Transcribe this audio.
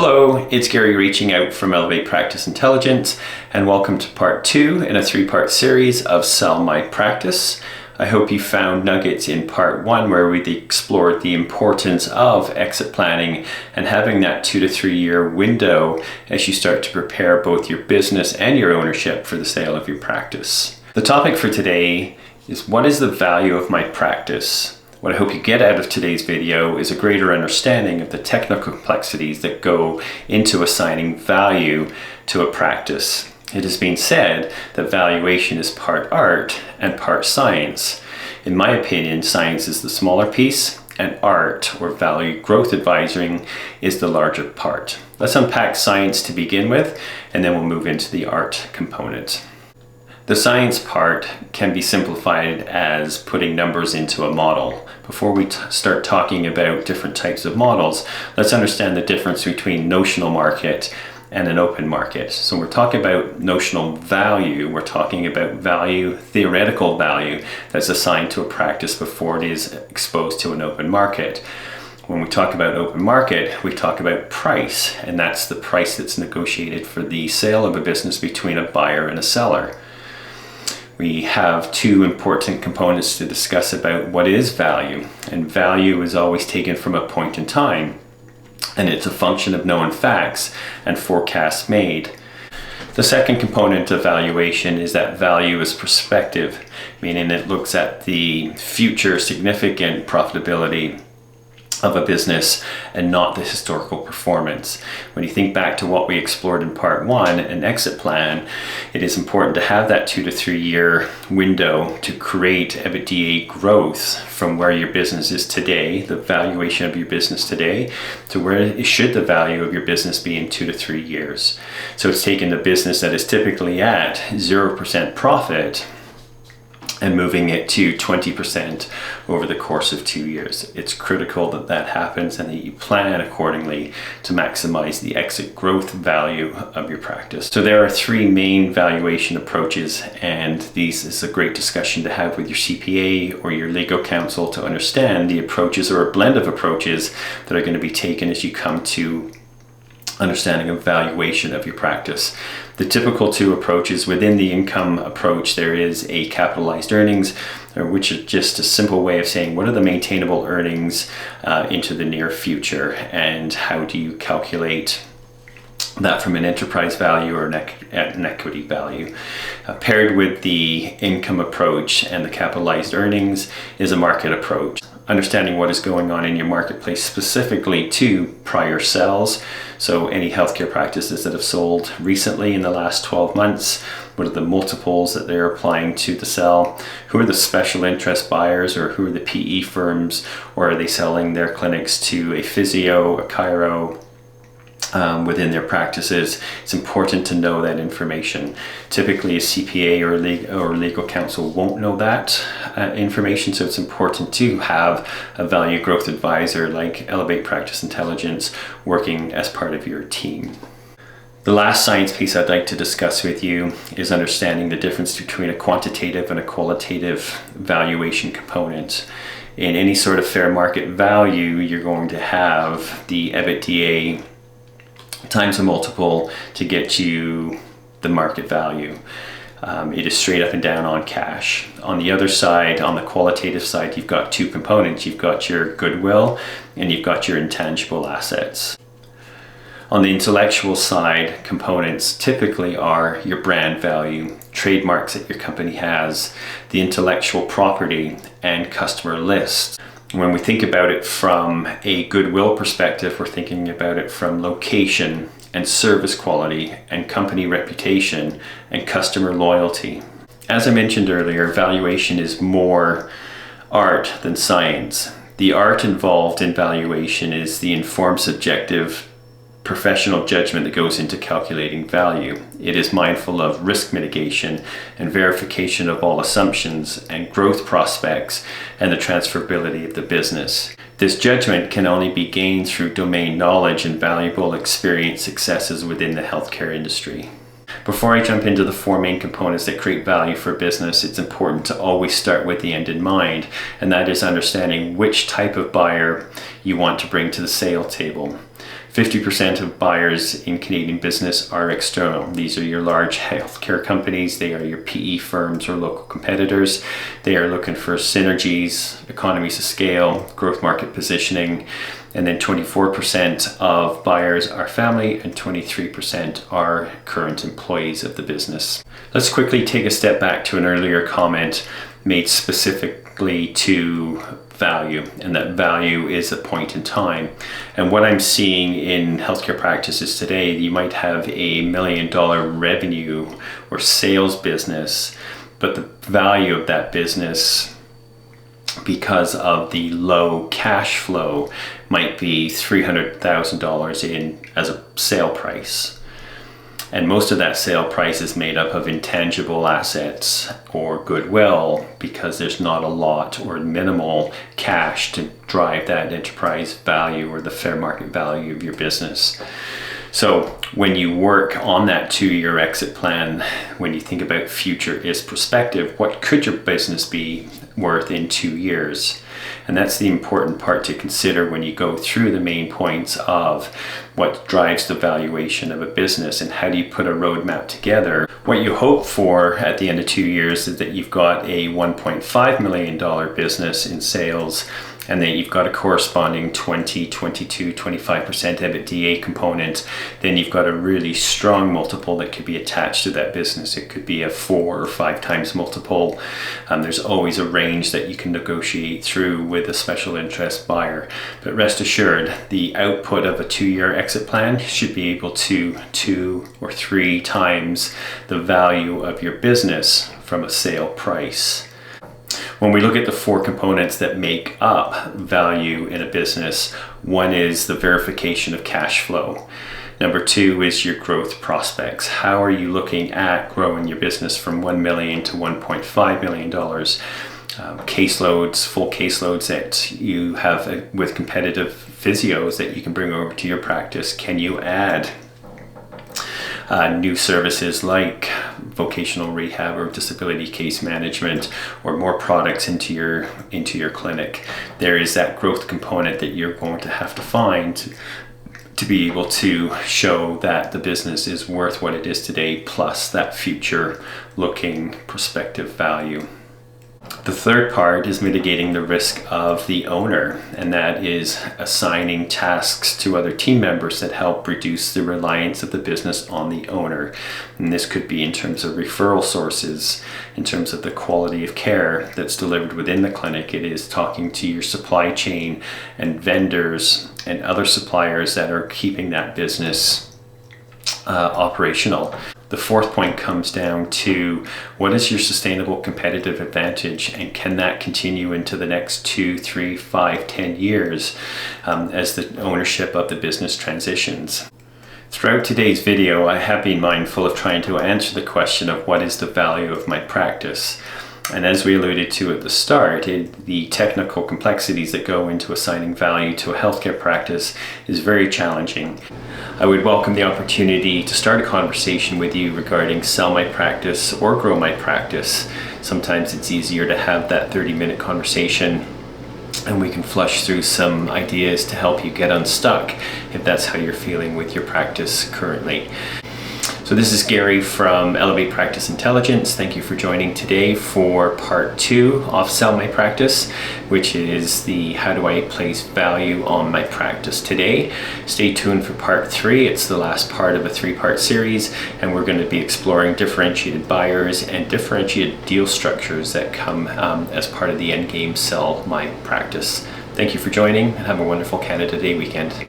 Hello, it's Gary reaching out from Elevate Practice Intelligence, and welcome to part 2 in a 3-part series of Sell My Practice. I hope you found nuggets in part 1 where we explored the importance of exit planning and having that 2 to 3 year window as you start to prepare both your business and your ownership for the sale of your practice. The topic for today is, what is the value of my practice? What I hope you get out of today's video is a greater understanding of the technical complexities that go into assigning value to a practice. It has been said that valuation is part art and part science. In my opinion, science is the smaller piece and art, or value growth advising, is the larger part. Let's unpack science to begin with, and then we'll move into the art component. The science part can be simplified as putting numbers into a model. Before we start talking about different types of models, let's understand the difference between notional market and an open market. So we're talking about notional value, we're talking about value, theoretical value, that's assigned to a practice before it is exposed to an open market. When we talk about open market, we talk about price, and that's the price that's negotiated for the sale of a business between a buyer and a seller. We have two important components to discuss about what is value, and value is always taken from a point in time, and it's a function of known facts and forecasts made. The second component of valuation is that value is prospective, meaning it looks at the future significant profitability of a business and not the historical performance. When you think back to what we explored in part 1, an exit plan, it is important to have that 2 to 3 year window to create EBITDA growth from where your business is today, the valuation of your business today, to where should the value of your business be in 2 to 3 years. So it's taking the business that is typically at 0% profit and moving it to 20% over the course of 2 years. It's critical that that happens and that you plan accordingly to maximize the exit growth value of your practice. So there are 3 main valuation approaches, and these is a great discussion to have with your CPA or your legal counsel to understand the approaches, or a blend of approaches, that are going to be taken as you come to understanding of valuation of your practice. The typical 2 approaches within the income approach, there is a capitalized earnings, which is just a simple way of saying what are the maintainable earnings into the near future, and how do you calculate that from an enterprise value or an equity value. Paired with the income approach and the capitalized earnings is a market approach. Understanding what is going on in your marketplace specifically to prior sales. So any healthcare practices that have sold recently in the last 12 months, what are the multiples that they're applying to the sell? Who are the special interest buyers, or who are the PE firms, or are they selling their clinics to a physio, a chiro, within their practices? It's important to know that information. Typically a CPA or legal counsel won't know that information, so it's important to have a value growth advisor like Elevate Practice Intelligence working as part of your team. The last science piece I'd like to discuss with you is understanding the difference between a quantitative and a qualitative valuation component. In any sort of fair market value, you're going to have the EBITDA times a multiple to get you the market value. It is straight up and down on cash. On the other side, on the qualitative side, you've got 2 components. You've got your goodwill and you've got your intangible assets. On the intellectual side, components typically are your brand value, trademarks that your company has, the intellectual property, and customer lists. When we think about it from a goodwill perspective, we're thinking about it from location and service quality and company reputation and customer loyalty. As I mentioned earlier, valuation is more art than science. The art involved in valuation is the informed, subjective, professional judgment that goes into calculating value. It is mindful of risk mitigation and verification of all assumptions and growth prospects and the transferability of the business. This judgment can only be gained through domain knowledge and valuable experience successes within the healthcare industry. Before I jump into the 4 main components that create value for business, it's important to always start with the end in mind, and that is understanding which type of buyer you want to bring to the sale table. 50% of buyers in Canadian business are external. These are your large healthcare companies, they are your PE firms or local competitors. They are looking for synergies, economies of scale, growth market positioning, and then 24% of buyers are family and 23% are current employees of the business. Let's quickly take a step back to an earlier comment made specifically to value, and that value is a point in time. And what I'm seeing in healthcare practices today, you might have $1 million revenue or sales business, but the value of that business, because of the low cash flow, might be $300,000 in as a sale price. And most of that sale price is made up of intangible assets or goodwill, because there's not a lot or minimal cash to drive that enterprise value or the fair market value of your business. So when you work on that 2-year exit plan, when you think about future is prospective, what could your business be worth in 2 years? And that's the important part to consider when you go through the main points of what drives the valuation of a business and how do you put a roadmap together. What you hope for at the end of 2 years is that you've got a $1.5 million business in sales, and then you've got a corresponding 20, 22, 25% EBITDA component. Then you've got a really strong multiple that could be attached to that business. It could be a 4 or 5 times multiple. There's always a range that you can negotiate through with a special interest buyer. But rest assured, the output of a 2-year exit plan should be able to 2 or 3 times the value of your business from a sale price. When we look at the 4 components that make up value in a business, one is the verification of cash flow. Number 2 is your growth prospects. How are you looking at growing your business from $1 million to $1.5 million? Caseloads, full caseloads that you have with competitive physios that you can bring over to your practice. Can you add new services like vocational rehab or disability case management, or more products into your clinic? There is that growth component that you're going to have to find to be able to show that the business is worth what it is today, plus that future looking prospective value. The third part is mitigating the risk of the owner, and that is assigning tasks to other team members that help reduce the reliance of the business on the owner. And this could be in terms of referral sources, in terms of the quality of care that's delivered within the clinic. It is talking to your supply chain and vendors and other suppliers that are keeping that business operational. The fourth point comes down to what is your sustainable competitive advantage, and can that continue into the next 2, 3, 5, 10 years as the ownership of the business transitions. Throughout today's video, I have been mindful of trying to answer the question of what is the value of my practice. And as we alluded to at the start, the technical complexities that go into assigning value to a healthcare practice is very challenging. I would welcome the opportunity to start a conversation with you regarding sell my practice or grow my practice. Sometimes it's easier to have that 30-minute conversation and we can flush through some ideas to help you get unstuck if that's how you're feeling with your practice currently. So this is Gary from Elevate Practice Intelligence. Thank you for joining today for part 2 of Sell My Practice, which is the how do I place value on my practice today. Stay tuned for part 3. It's the last part of a 3-part series, and we're going to be exploring differentiated buyers and differentiated deal structures that come as part of the endgame Sell My Practice. Thank you for joining, and have a wonderful Canada Day weekend.